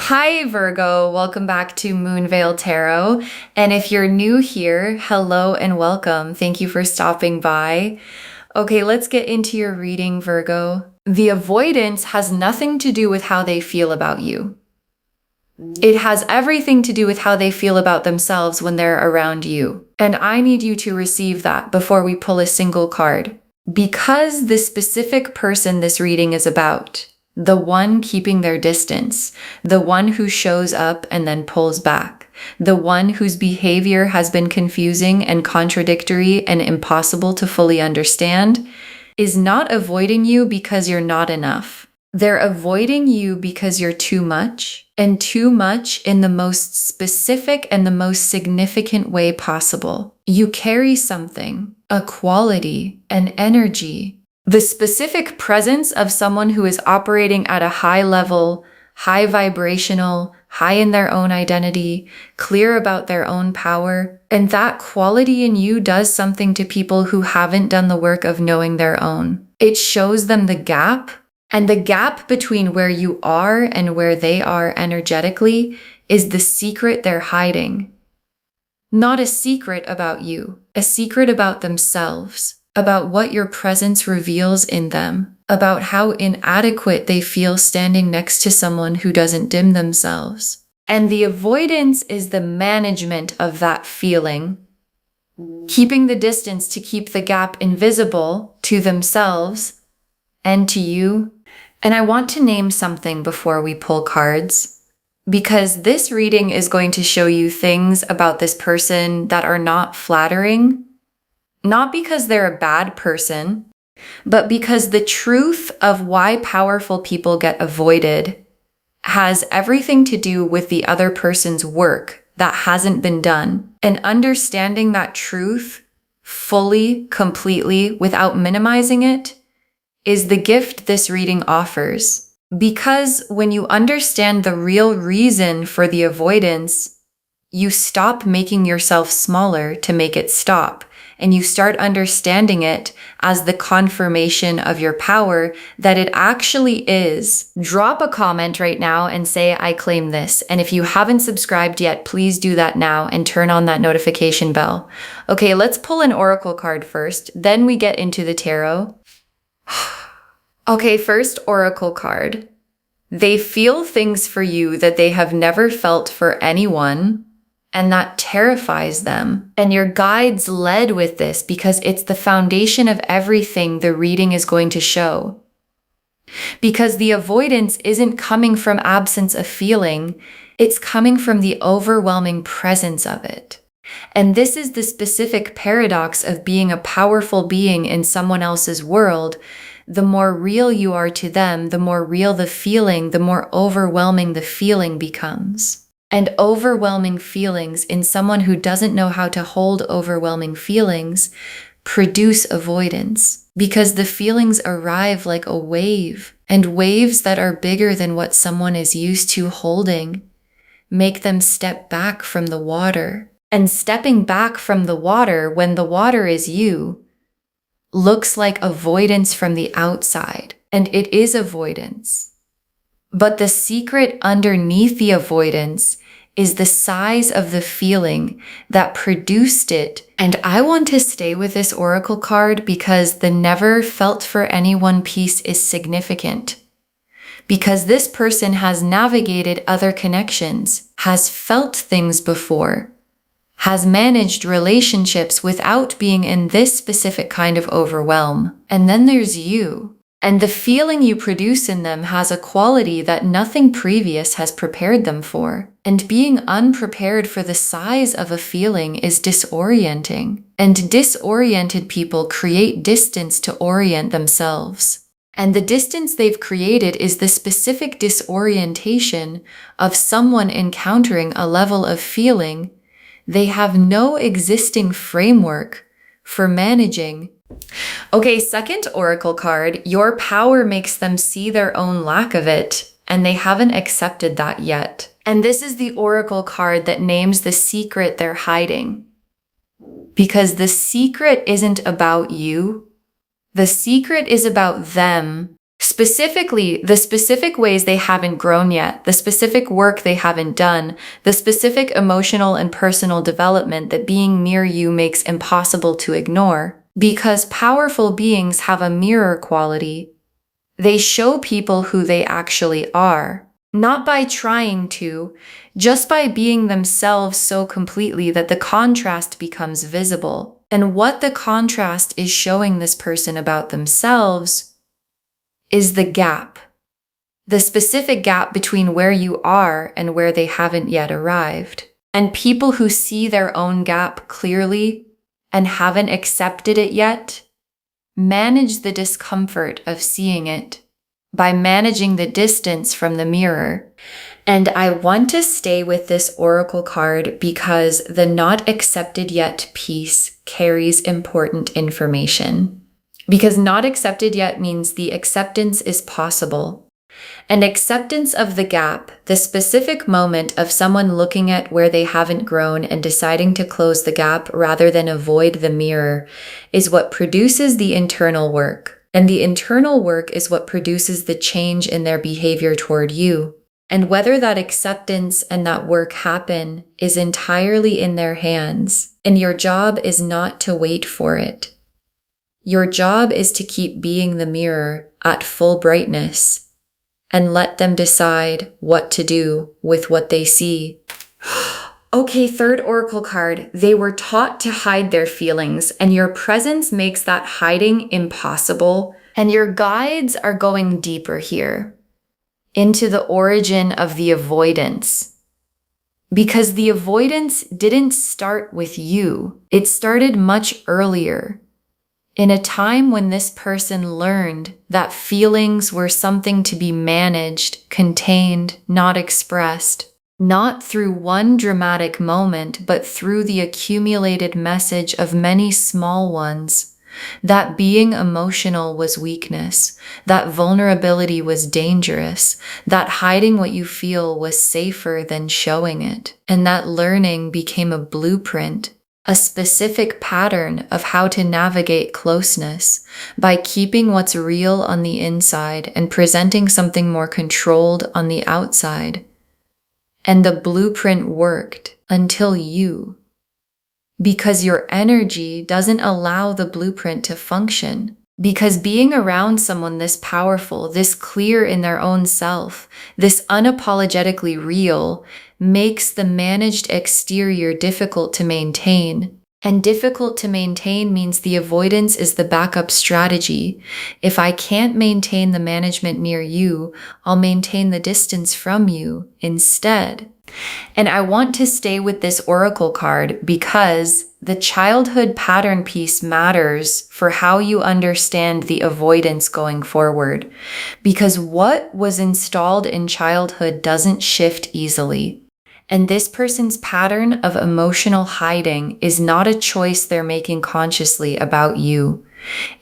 Hi Virgo, welcome back to Moonveil Tarot. And if you're new here, hello and welcome. Thank you for stopping by. Okay, let's get into your reading, Virgo. The avoidance has nothing to do with how they feel about you. It has everything to do with how they feel about themselves when they're around you. And I need you to receive that before we pull a single card. Because the specific person this reading is about, the one keeping their distance, the one who shows up and then pulls back, the one whose behavior has been confusing and contradictory and impossible to fully understand, is not avoiding you because you're not enough. They're avoiding you because you're too much, and too much in the most specific and the most significant way possible. You carry something, a quality, an energy, the specific presence of someone who is operating at a high level, high vibrational, high in their own identity, clear about their own power. And that quality in you does something to people who haven't done the work of knowing their own. It shows them the gap, and the gap between where you are and where they are energetically is the secret they're hiding. Not a secret about you, a secret about themselves. About what your presence reveals in them, about how inadequate they feel standing next to someone who doesn't dim themselves. And the avoidance is the management of that feeling, keeping the distance to keep the gap invisible to themselves and to you. And I want to name something before we pull cards, because this reading is going to show you things about this person that are not flattering. Not because they're a bad person, but because the truth of why powerful people get avoided has everything to do with the other person's work that hasn't been done. And understanding that truth fully, completely, without minimizing it, is the gift this reading offers. Because when you understand the real reason for the avoidance, you stop making yourself smaller to make it stop. And you start understanding it as the confirmation of your power that it actually is. Drop a comment right now and say, I claim this. And if you haven't subscribed yet, please do that now and turn on that notification bell. Okay, let's pull an oracle card first. Then we get into the tarot. Okay, first oracle card. They feel things for you that they have never felt for anyone. And that terrifies them. And your guides led with this because it's the foundation of everything the reading is going to show. Because the avoidance isn't coming from absence of feeling, it's coming from the overwhelming presence of it. And this is the specific paradox of being a powerful being in someone else's world. The more real you are to them, the more real the feeling, the more overwhelming the feeling becomes. And overwhelming feelings in someone who doesn't know how to hold overwhelming feelings produce avoidance because the feelings arrive like a wave, and waves that are bigger than what someone is used to holding make them step back from the water. And stepping back from the water when the water is you looks like avoidance from the outside, and it is avoidance. But the secret underneath the avoidance is the size of the feeling that produced it. And I want to stay with this oracle card because the never felt for anyone piece is significant. Because this person has navigated other connections, has felt things before, has managed relationships without being in this specific kind of overwhelm. And then there's you. And the feeling you produce in them has a quality that nothing previous has prepared them for. And being unprepared for the size of a feeling is disorienting. And disoriented people create distance to orient themselves. And the distance they've created is the specific disorientation of someone encountering a level of feeling they have no existing framework for managing. Okay, second oracle card, your power makes them see their own lack of it, and they haven't accepted that yet. And this is the oracle card that names the secret they're hiding. Because the secret isn't about you. The secret is about them Specifically, the specific ways they haven't grown yet, the specific work they haven't done, the specific emotional and personal development that being near you makes impossible to ignore. Because powerful beings have a mirror quality. They show people who they actually are, not by trying to, just by being themselves so completely that the contrast becomes visible. And what the contrast is showing this person about themselves is the gap, the specific gap between where you are and where they haven't yet arrived. And people who see their own gap clearly and haven't accepted it yet, manage the discomfort of seeing it by managing the distance from the mirror. And I want to stay with this oracle card because the not accepted yet piece carries important information. Because not accepted yet means the acceptance is possible. And acceptance of the gap, the specific moment of someone looking at where they haven't grown and deciding to close the gap rather than avoid the mirror, is what produces the internal work. And the internal work is what produces the change in their behavior toward you. And whether that acceptance and that work happen is entirely in their hands. And your job is not to wait for it. Your job is to keep being the mirror at full brightness and let them decide what to do with what they see. Okay, third oracle card. They were taught to hide their feelings, and your presence makes that hiding impossible. And your guides are going deeper here into the origin of the avoidance. Because the avoidance didn't start with you. It started much earlier. In a time when this person learned that feelings were something to be managed, contained, not expressed, not through one dramatic moment, but through the accumulated message of many small ones, that being emotional was weakness, that vulnerability was dangerous, that hiding what you feel was safer than showing it, and that learning became a blueprint, a specific pattern of how to navigate closeness by keeping what's real on the inside and presenting something more controlled on the outside. And the blueprint worked until you, because your energy doesn't allow the blueprint to function. Because being around someone this powerful, this clear in their own self, this unapologetically real, makes the managed exterior difficult to maintain. And difficult to maintain means the avoidance is the backup strategy. If I can't maintain the management near you, I'll maintain the distance from you instead. And I want to stay with this oracle card because the childhood pattern piece matters for how you understand the avoidance going forward. Because what was installed in childhood doesn't shift easily. And this person's pattern of emotional hiding is not a choice they're making consciously about you.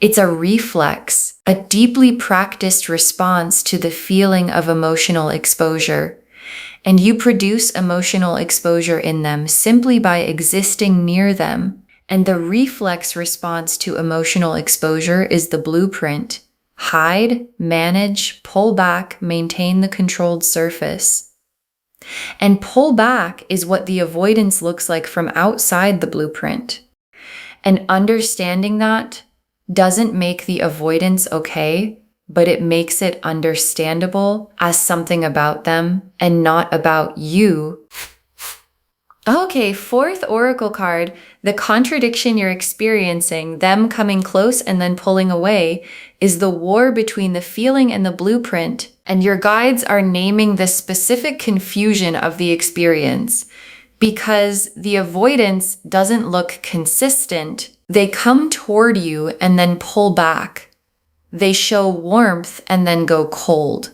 It's a reflex, a deeply practiced response to the feeling of emotional exposure. And you produce emotional exposure in them simply by existing near them. And the reflex response to emotional exposure is the blueprint. Hide, manage, pull back, maintain the controlled surface. And pull back is what the avoidance looks like from outside the blueprint. And understanding that doesn't make the avoidance okay, but it makes it understandable as something about them and not about you. Okay, fourth oracle card, the contradiction you're experiencing, them coming close and then pulling away, is the war between the feeling and the blueprint, and your guides are naming the specific confusion of the experience. Because the avoidance doesn't look consistent, they come toward you and then pull back. They show warmth and then go cold.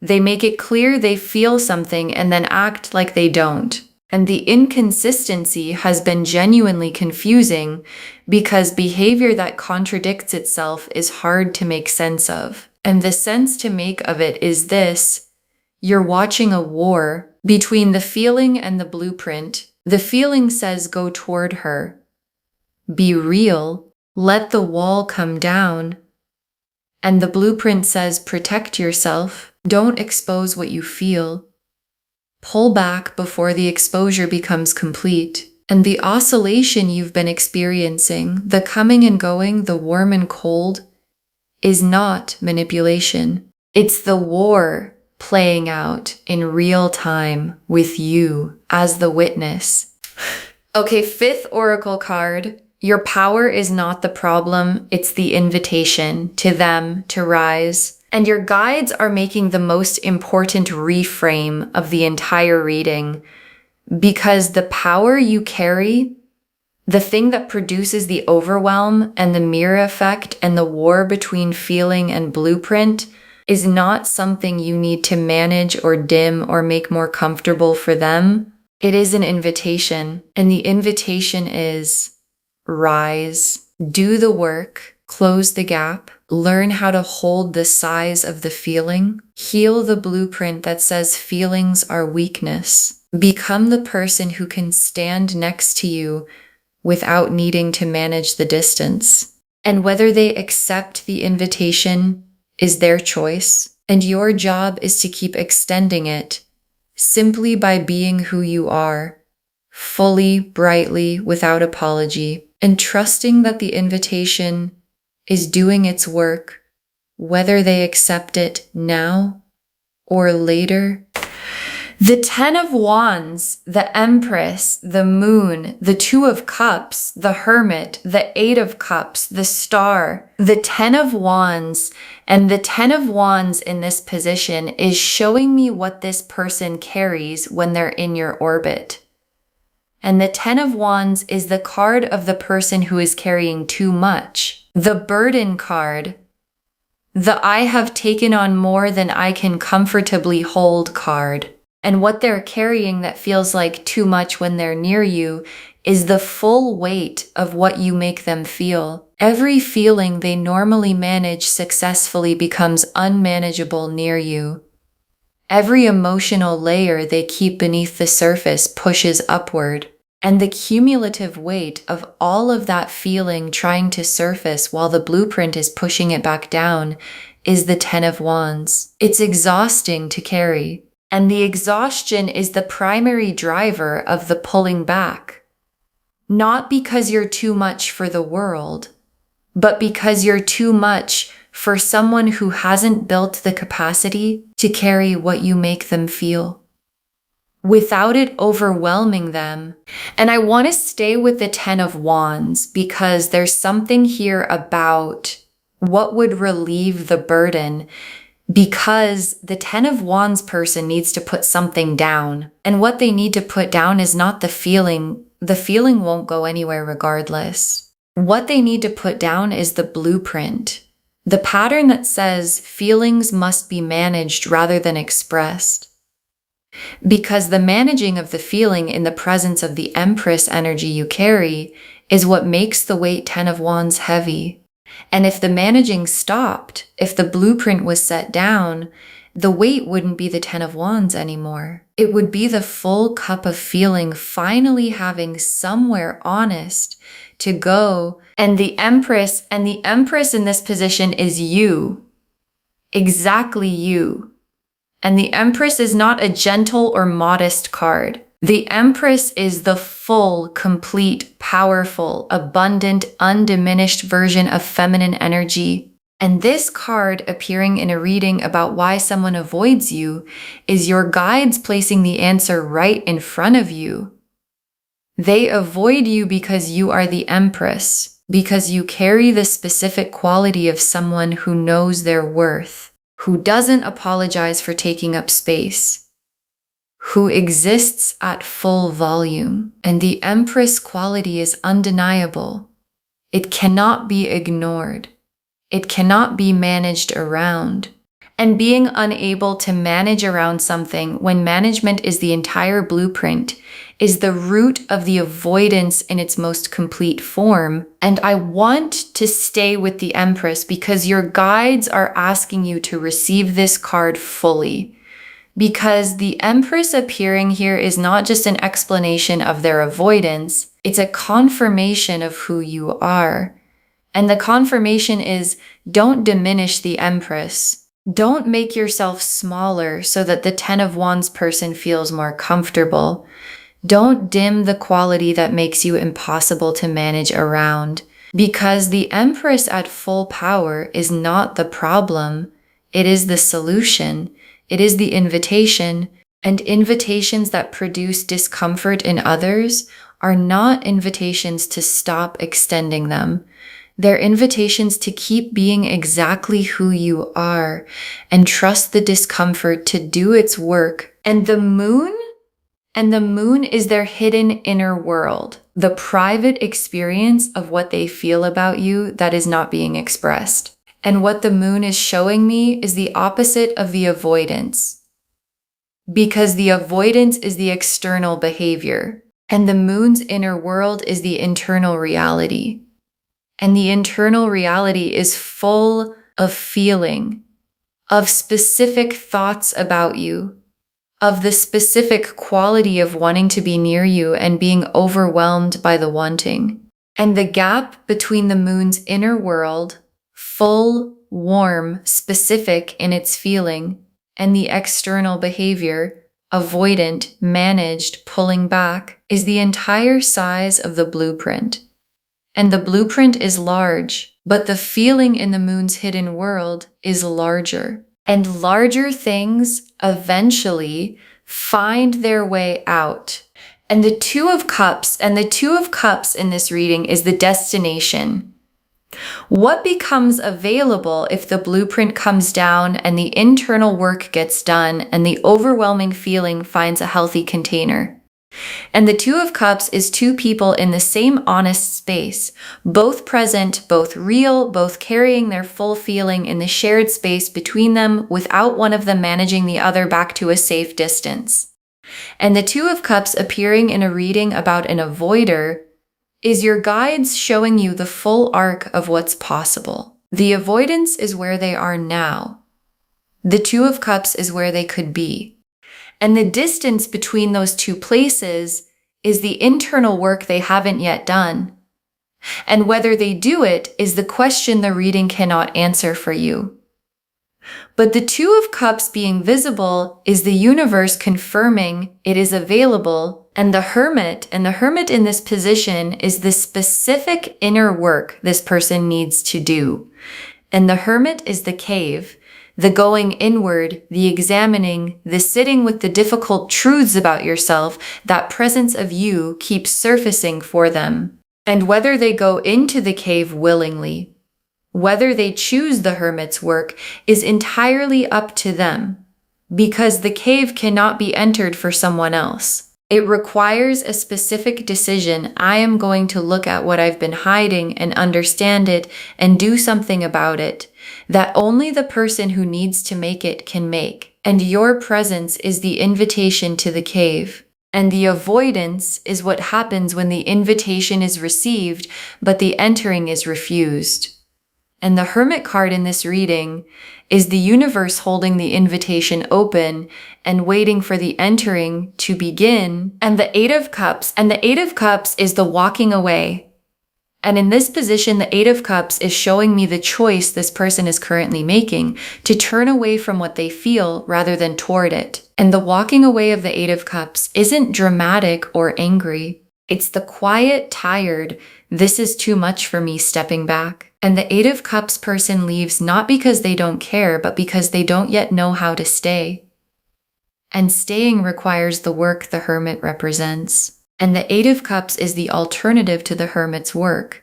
They make it clear they feel something and then act like they don't. And the inconsistency has been genuinely confusing because behavior that contradicts itself is hard to make sense of. And the sense to make of it is this: you're watching a war between the feeling and the blueprint. The feeling says go toward her. Be real. Let the wall come down. And the blueprint says protect yourself. Don't expose what you feel. Pull back before the exposure becomes complete. And the oscillation you've been experiencing, the coming and going, the warm and cold, is not manipulation. It's the war playing out in real time with you as the witness. Okay, 5th oracle card. Your power is not the problem, it's the invitation to them to rise. And your guides are making the most important reframe of the entire reading, because the power you carry, the thing that produces the overwhelm and the mirror effect and the war between feeling and blueprint, is not something you need to manage or dim or make more comfortable for them. It is an invitation, and the invitation is rise, do the work, close the gap, learn how to hold the size of the feeling, heal the blueprint that says feelings are weakness, become the person who can stand next to you without needing to manage the distance. And whether they accept the invitation is their choice, and your job is to keep extending it simply by being who you are, fully, brightly, without apology, and trusting that the invitation is doing its work, whether they accept it now or later. The 10 of Wands, the Empress, the Moon, the 2 of Cups, the Hermit, the 8 of Cups, the Star, the 10 of Wands, and the 10 of Wands in this position is showing me what this person carries when they're in your orbit. And the 10 of Wands is the card of the person who is carrying too much. The burden card, the I have taken on more than I can comfortably hold card. And what they're carrying that feels like too much when they're near you is the full weight of what you make them feel. Every feeling they normally manage successfully becomes unmanageable near you. Every emotional layer they keep beneath the surface pushes upward. And the cumulative weight of all of that feeling trying to surface while the blueprint is pushing it back down is the 10 of Wands. It's exhausting to carry. And the exhaustion is the primary driver of the pulling back. Not because you're too much for the world, but because you're too much for someone who hasn't built the capacity to carry what you make them feel, without it overwhelming them. And I want to stay with the 10 of Wands because there's something here about what would relieve the burden, because the 10 of Wands person needs to put something down. And what they need to put down is not the feeling. The feeling won't go anywhere regardless. What they need to put down is the blueprint. The pattern that says feelings must be managed rather than expressed. Because the managing of the feeling in the presence of the Empress energy you carry is what makes the weight 10 of Wands heavy. And if the managing stopped, if the blueprint was set down, the weight wouldn't be the 10 of Wands anymore. It would be the full cup of feeling finally having somewhere honest to go. And the Empress in this position is you. Exactly you. And the Empress is not a gentle or modest card. The Empress is the full, complete, powerful, abundant, undiminished version of feminine energy. And this card appearing in a reading about why someone avoids you is your guides placing the answer right in front of you. They avoid you because you are the Empress, because you carry the specific quality of someone who knows their worth, who doesn't apologize for taking up space, who exists at full volume. And the Empress quality is undeniable. It cannot be ignored. It cannot be managed around. And being unable to manage around something when management is the entire blueprint is the root of the avoidance in its most complete form. And I want to stay with the Empress because your guides are asking you to receive this card fully. Because the Empress appearing here is not just an explanation of their avoidance, it's a confirmation of who you are. And the confirmation is, don't diminish the Empress. Don't make yourself smaller so that the Ten of Wands person feels more comfortable. Don't dim the quality that makes you impossible to manage around. Because the Empress at full power is not the problem. It is the solution. It is the invitation. And invitations that produce discomfort in others are not invitations to stop extending them. They're invitations to keep being exactly who you are and trust the discomfort to do its work. And the moon is their hidden inner world, the private experience of what they feel about you that is not being expressed. And what the moon is showing me is the opposite of the avoidance. Because the avoidance is the external behavior, and the moon's inner world is the internal reality. And the internal reality is full of feeling, of specific thoughts about you, of the specific quality of wanting to be near you and being overwhelmed by the wanting. And the gap between the moon's inner world, full, warm, specific in its feeling, and the external behavior, avoidant, managed, pulling back, is the entire size of the blueprint. And the blueprint is large, but the feeling in the moon's hidden world is larger. And larger things eventually find their way out. And the Two of Cups in this reading is the destination. What becomes available if the blueprint comes down and the internal work gets done and the overwhelming feeling finds a healthy container? And the Two of Cups is two people in the same honest space, both present, both real, both carrying their full feeling in the shared space between them without one of them managing the other back to a safe distance. And the Two of Cups appearing in a reading about an avoider is your guides showing you the full arc of what's possible. The avoidance is where they are now. The Two of Cups is where they could be. And the distance between those two places is the internal work they haven't yet done. And whether they do it is the question the reading cannot answer for you. But the Two of Cups being visible is the universe confirming it is available, and the Hermit in this position is the specific inner work this person needs to do. And the Hermit is the cave, the going inward, the examining, the sitting with the difficult truths about yourself. That presence of you keeps surfacing for them. And whether they go into the cave willingly, whether they choose the Hermit's work, is entirely up to them, because the cave cannot be entered for someone else. It requires a specific decision. I am going to look at what I've been hiding and understand it and do something about it, that only the person who needs to make it can make. And your presence is the invitation to the cave. And the avoidance is what happens when the invitation is received, but the entering is refused. And the Hermit card in this reading is the universe holding the invitation open and waiting for the entering to begin. And the Eight of Cups is the walking away. And in this position, the Eight of Cups is showing me the choice this person is currently making to turn away from what they feel rather than toward it. And the walking away of the Eight of Cups isn't dramatic or angry. It's the quiet, tired, this is too much for me stepping back. And the Eight of Cups person leaves not because they don't care, but because they don't yet know how to stay. And staying requires the work the Hermit represents. And the Eight of Cups is the alternative to the Hermit's work,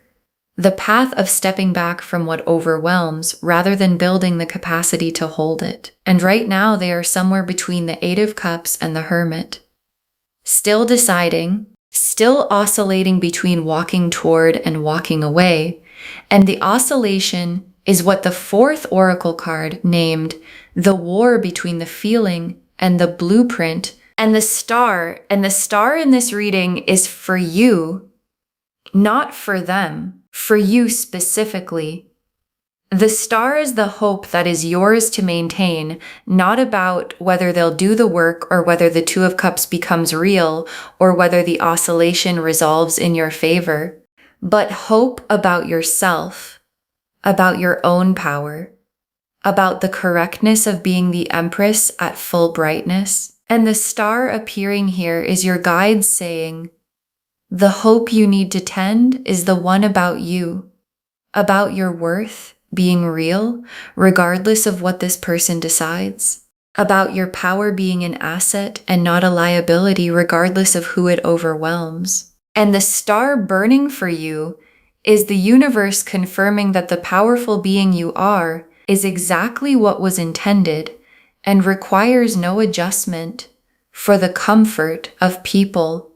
the path of stepping back from what overwhelms rather than building the capacity to hold it. And right now they are somewhere between the Eight of Cups and the Hermit, still deciding, still oscillating between walking toward and walking away. And the oscillation is what the fourth oracle card named the war between the feeling and the blueprint. And the star in this reading is for you, not for them, for you specifically. The star is the hope that is yours to maintain, not about whether they'll do the work or whether the Two of Cups becomes real or whether the oscillation resolves in your favor, but hope about yourself. about your own power, about the correctness of being the Empress at full brightness. And the star appearing here is your guide saying, the hope you need to tend is the one about you, about your worth being real, regardless of what this person decides, about your power being an asset and not a liability, regardless of who it overwhelms. And the star burning for you is the universe confirming that the powerful being you are is exactly what was intended and requires no adjustment for the comfort of people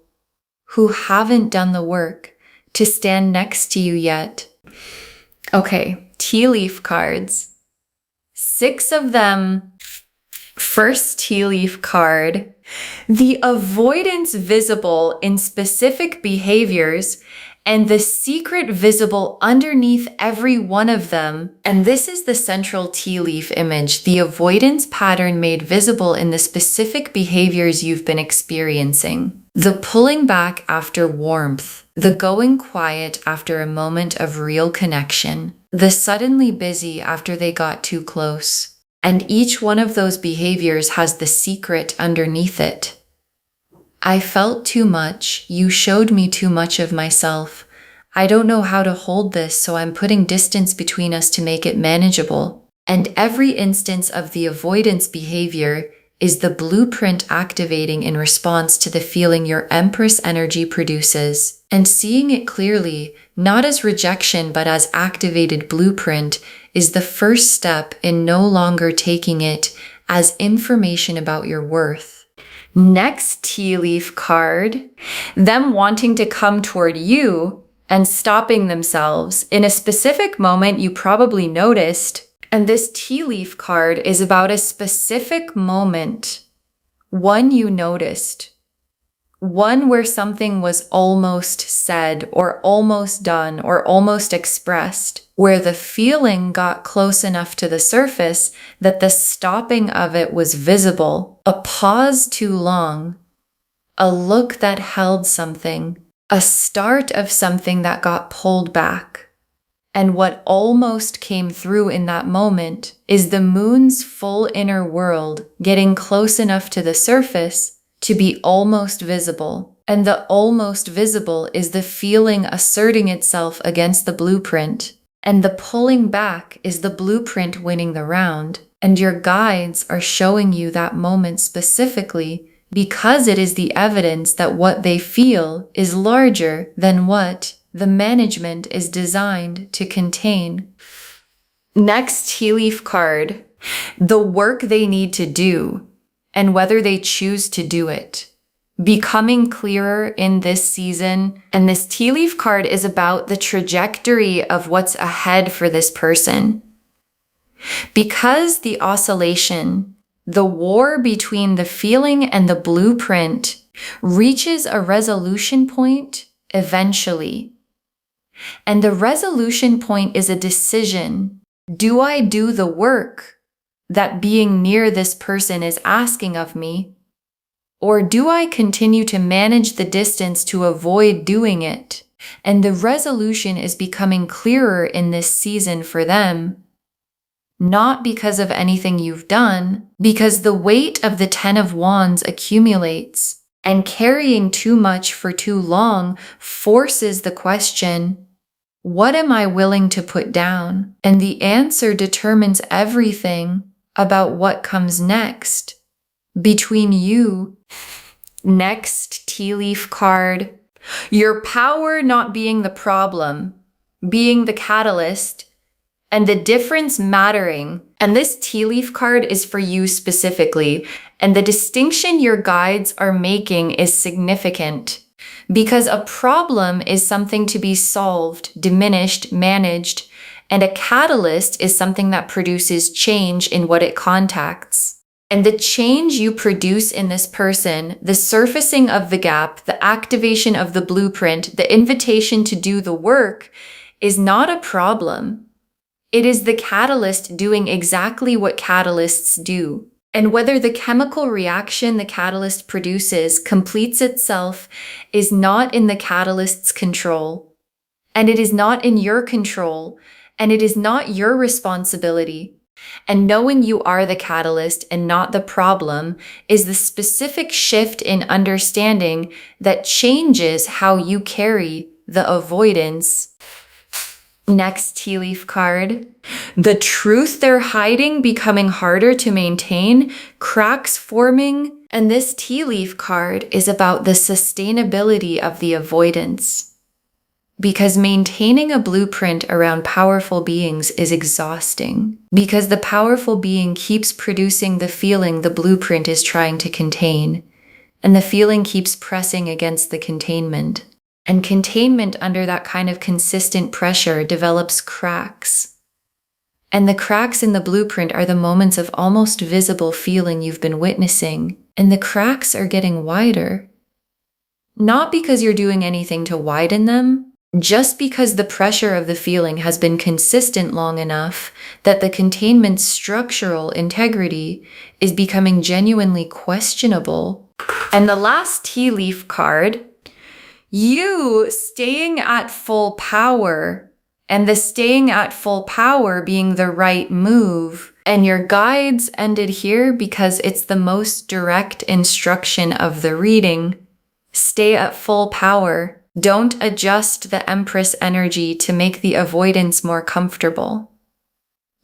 who haven't done the work to stand next to you yet. Okay, tea leaf cards. 6 of them. First tea leaf card, the avoidance visible in specific behaviors and the secret visible underneath every one of them. And this is the central tea leaf image, the avoidance pattern made visible in the specific behaviors you've been experiencing. The pulling back after warmth, the going quiet after a moment of real connection, the suddenly busy after they got too close. And each one of those behaviors has the secret underneath it. I felt too much. You showed me too much of myself. I don't know how to hold this, so I'm putting distance between us to make it manageable. And every instance of the avoidance behavior is the blueprint activating in response to the feeling your Empress energy produces. And seeing it clearly, not as rejection but as activated blueprint, is the first step in no longer taking it as information about your worth. Next tea leaf card, them wanting to come toward you and stopping themselves in a specific moment you probably noticed. And this tea leaf card is about a specific moment, one you noticed, one where something was almost said or almost done or almost expressed, where the feeling got close enough to the surface that the stopping of it was visible, a pause too long, a look that held something, a start of something that got pulled back. And what almost came through in that moment is the moon's full inner world getting close enough to the surface to be almost visible. And the almost visible is the feeling asserting itself against the blueprint. And the pulling back is the blueprint winning the round. And your guides are showing you that moment specifically because it is the evidence that what they feel is larger than what the management is designed to contain. Next tea leaf card, the work they need to do and whether they choose to do it. Becoming clearer in this season. And this tea leaf card is about the trajectory of what's ahead for this person. Because the oscillation, the war between the feeling and the blueprint reaches a resolution point eventually. And the resolution point is a decision. Do I do the work that being near this person is asking of me? Or do I continue to manage the distance to avoid doing it? And the resolution is becoming clearer in this season for them. Not because of anything you've done, because the weight of the 10 of Wands accumulates, and carrying too much for too long forces the question, what am I willing to put down? And the answer determines everything about what comes next. Between you. Next tea leaf card. Your power not being the problem, being the catalyst, and the difference mattering. And this tea leaf card is for you specifically. And the distinction your guides are making is significant. Because a problem is something to be solved, diminished, managed, and a catalyst is something that produces change in what it contacts. And the change you produce in this person, the surfacing of the gap, the activation of the blueprint, the invitation to do the work, is not a problem. It is the catalyst doing exactly what catalysts do. And whether the chemical reaction the catalyst produces completes itself is not in the catalyst's control. And it is not in your control. and it is not your responsibility. And knowing you are the catalyst and not the problem is the specific shift in understanding that changes how you carry the avoidance. Next tea leaf card. The truth they're hiding becoming harder to maintain, cracks forming. And this tea leaf card is about the sustainability of the avoidance. Because maintaining a blueprint around powerful beings is exhausting. Because the powerful being keeps producing the feeling the blueprint is trying to contain. And the feeling keeps pressing against the containment. And containment under that kind of consistent pressure develops cracks. And the cracks in the blueprint are the moments of almost visible feeling you've been witnessing. And the cracks are getting wider. Not because you're doing anything to widen them, just because the pressure of the feeling has been consistent long enough that the containment's structural integrity is becoming genuinely questionable. And the last tea leaf card, you staying at full power, and the staying at full power being the right move. And your guides ended here because it's the most direct instruction of the reading. Stay at full power. Don't adjust the Empress energy to make the avoidance more comfortable.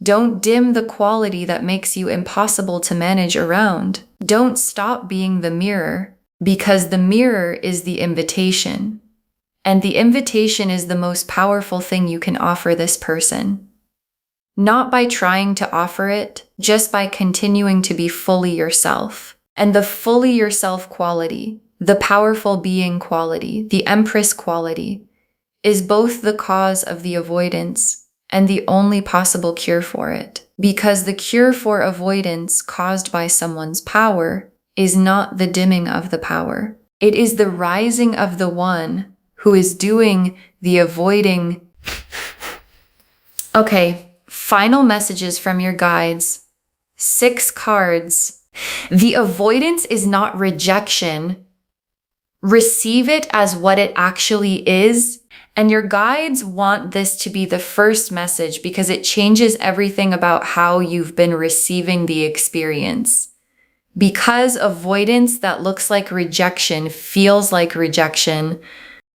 Don't dim the quality that makes you impossible to manage around. Don't stop being the mirror, because the mirror is the invitation. And the invitation is the most powerful thing you can offer this person. Not by trying to offer it, just by continuing to be fully yourself. And the fully yourself quality, the powerful being quality, the Empress quality, is both the cause of the avoidance and the only possible cure for it. Because the cure for avoidance caused by someone's power is not the dimming of the power. It is the rising of the one who is doing the avoiding. Okay, final messages from your guides. 6 cards. The avoidance is not rejection. Receive it as what it actually is. And your guides want this to be the first message because it changes everything about how you've been receiving the experience. Because avoidance that looks like rejection feels like rejection,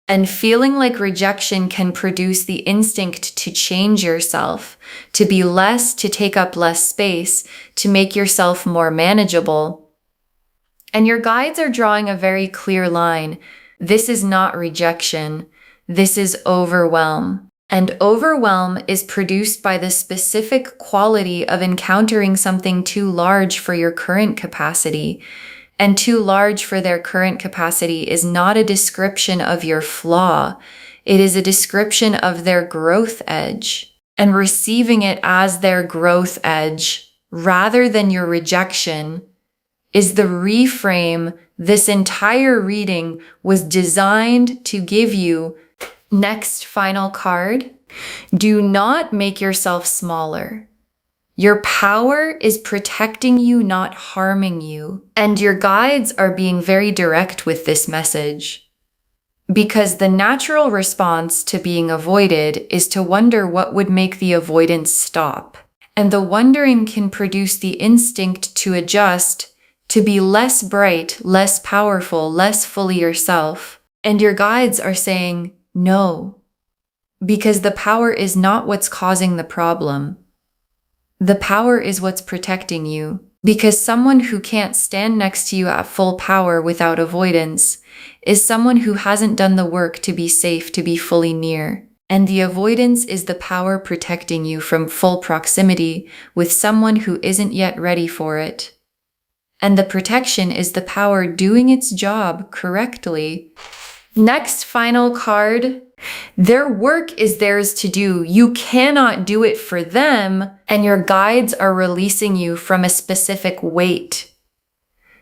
and feeling like rejection can produce the instinct to change yourself, to be less, to take up less space, to make yourself more manageable. And your guides are drawing a very clear line. This is not rejection. This is overwhelm. And overwhelm is produced by the specific quality of encountering something too large for your current capacity. And too large for their current capacity is not a description of your flaw. It is a description of their growth edge. And receiving it as their growth edge, rather than your rejection, is the reframe this entire reading was designed to give you. Next final card. Do not make yourself smaller. Your power is protecting you, not harming you. And your guides are being very direct with this message. Because the natural response to being avoided is to wonder what would make the avoidance stop. And the wondering can produce the instinct to adjust, to be less bright, less powerful, less fully yourself. And your guides are saying, no. Because the power is not what's causing the problem. The power is what's protecting you. Because someone who can't stand next to you at full power without avoidance is someone who hasn't done the work to be safe, to be fully near. And the avoidance is the power protecting you from full proximity with someone who isn't yet ready for it. And the protection is the power doing its job correctly. Next final card. Their work is theirs to do. You cannot do it for them, and your guides are releasing you from a specific weight.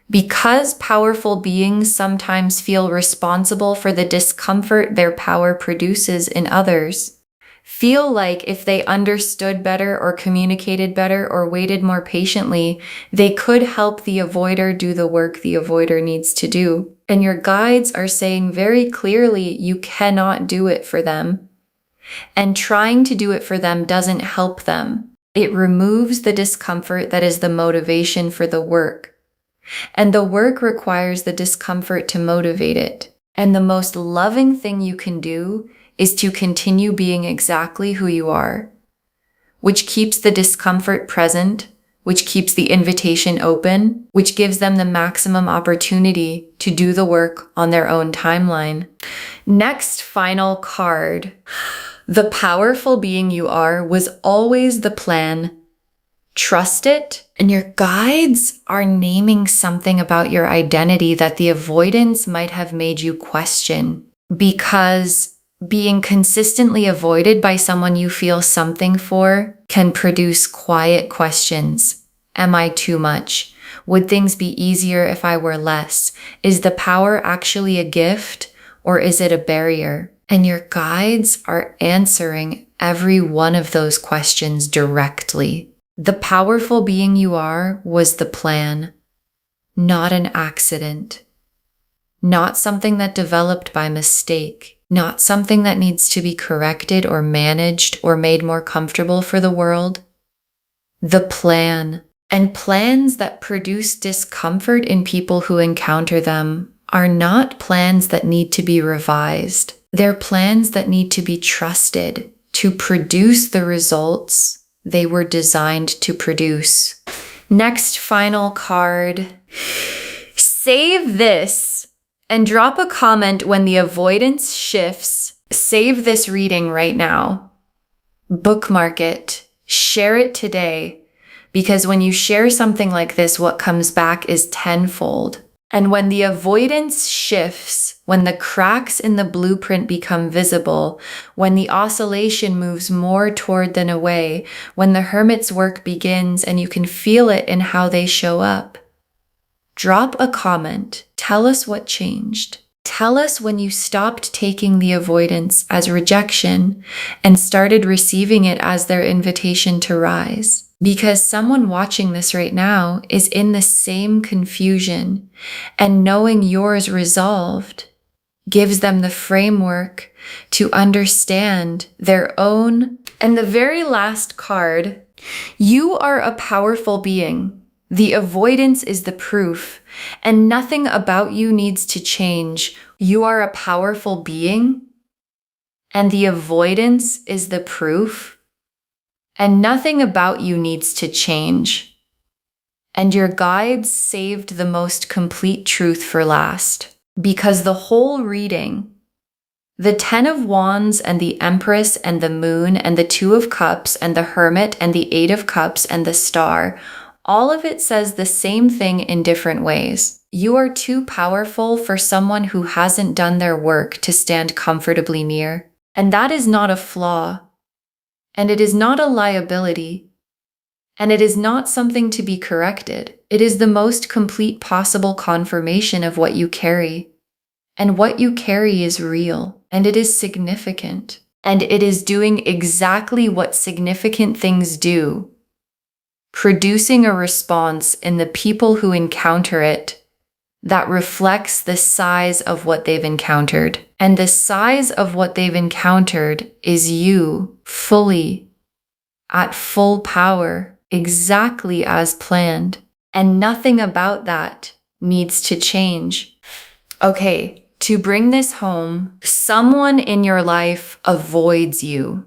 Because powerful beings sometimes feel responsible for the discomfort their power produces in others, feel like if they understood better or communicated better or waited more patiently, they could help the avoider do the work the avoider needs to do. And your guides are saying very clearly you cannot do it for them. And trying to do it for them doesn't help them. It removes the discomfort that is the motivation for the work. And the work requires the discomfort to motivate it. And the most loving thing you can do is to continue being exactly who you are, which keeps the discomfort present, which keeps the invitation open, which gives them the maximum opportunity to do the work on their own timeline. Next, final card. The powerful being you are was always the plan. Trust it, and your guides are naming something about your identity that the avoidance might have made you question, because being consistently avoided by someone you feel something for can produce quiet questions. Am I too much? Would things be easier if I were less? Is the power actually a gift, or is it a barrier? And your guides are answering every one of those questions directly. The powerful being you are was the plan, not an accident, not something that developed by mistake, not something that needs to be corrected or managed or made more comfortable for the world. The plan, and plans that produce discomfort in people who encounter them are not plans that need to be revised. They're plans that need to be trusted to produce the results they were designed to produce. Next, final card. Save this and drop a comment when the avoidance shifts. Save this reading right now. Bookmark it. Share it today. Because when you share something like this, what comes back is tenfold. And when the avoidance shifts, when the cracks in the blueprint become visible, when the oscillation moves more toward than away, when the hermit's work begins and you can feel it in how they show up, drop a comment. Tell us what changed. Tell us when you stopped taking the avoidance as rejection and started receiving it as their invitation to rise. Because someone watching this right now is in the same confusion, and knowing yours resolved gives them the framework to understand their own. And the very last card, you are a powerful being. The avoidance is the proof, and nothing about you needs to change. You are a powerful being, and the avoidance is the proof. And nothing about you needs to change. And your guides saved the most complete truth for last. Because the whole reading, the 10 of Wands and the Empress and the Moon and the 2 of Cups and the Hermit and the 8 of Cups and the Star, all of it says the same thing in different ways. You are too powerful for someone who hasn't done their work to stand comfortably near. And that is not a flaw. And it is not a liability, and it is not something to be corrected. It is the most complete possible confirmation of what you carry. And what you carry is real, and it is significant. And it is doing exactly what significant things do, producing a response in the people who encounter it that reflects the size of what they've encountered. And the size of what they've encountered is you fully, at full power, exactly as planned. And nothing about that needs to change. Okay, to bring this home, someone in your life avoids you.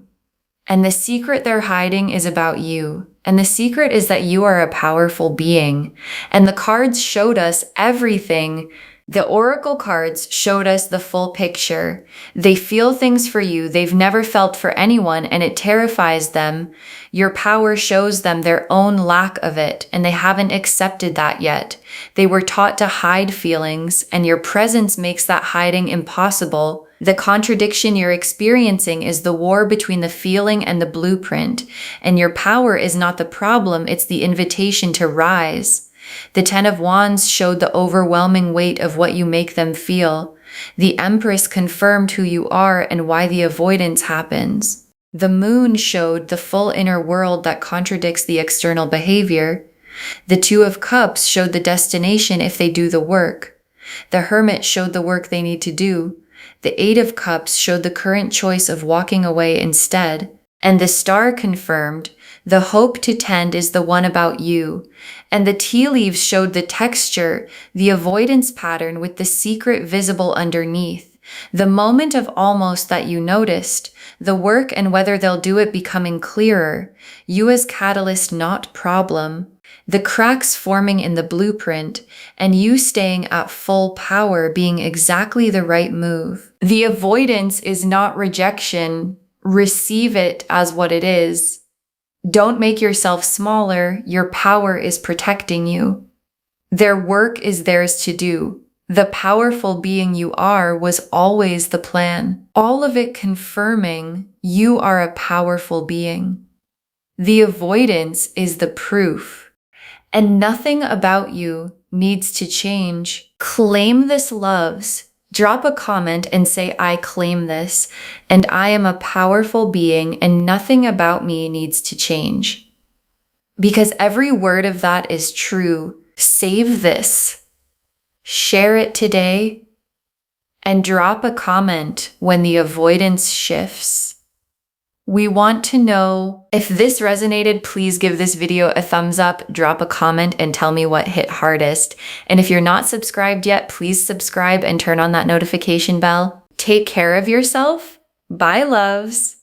And the secret they're hiding is about you. And the secret is that you are a powerful being. And the cards showed us everything. The oracle cards showed us the full picture. They feel things for you they've never felt for anyone, and it terrifies them. Your power shows them their own lack of it, and they haven't accepted that yet. They were taught to hide feelings, and your presence makes that hiding impossible. The contradiction you're experiencing is the war between the feeling and the blueprint, and your power is not the problem, it's the invitation to rise. The 10 of Wands showed the overwhelming weight of what you make them feel. The Empress confirmed who you are and why the avoidance happens. The Moon showed the full inner world that contradicts the external behavior. The 2 of Cups showed the destination if they do the work. The Hermit showed the work they need to do. The Eight of Cups showed the current choice of walking away instead. And the Star confirmed, the hope to tend is the one about you. And the tea leaves showed the texture, the avoidance pattern with the secret visible underneath. The moment of almost that you noticed, the work and whether they'll do it becoming clearer, you as catalyst, not problem, the cracks forming in the blueprint, and you staying at full power being exactly the right move. The avoidance is not rejection. Receive it as what it is. Don't make yourself smaller. Your power is protecting you. Their work is theirs to do. The powerful being you are was always the plan. All of it confirming you are a powerful being. The avoidance is the proof. And nothing about you needs to change. Claim this, loves. Drop a comment and say, I claim this, and I am a powerful being, and nothing about me needs to change. Because every word of that is true. Save this. Share it today, and drop a comment when the avoidance shifts. We want to know if this resonated. Please give this video a thumbs up, drop a comment, and tell me what hit hardest. And if you're not subscribed yet, please subscribe and turn on that notification bell. Take care of yourself. Bye, loves.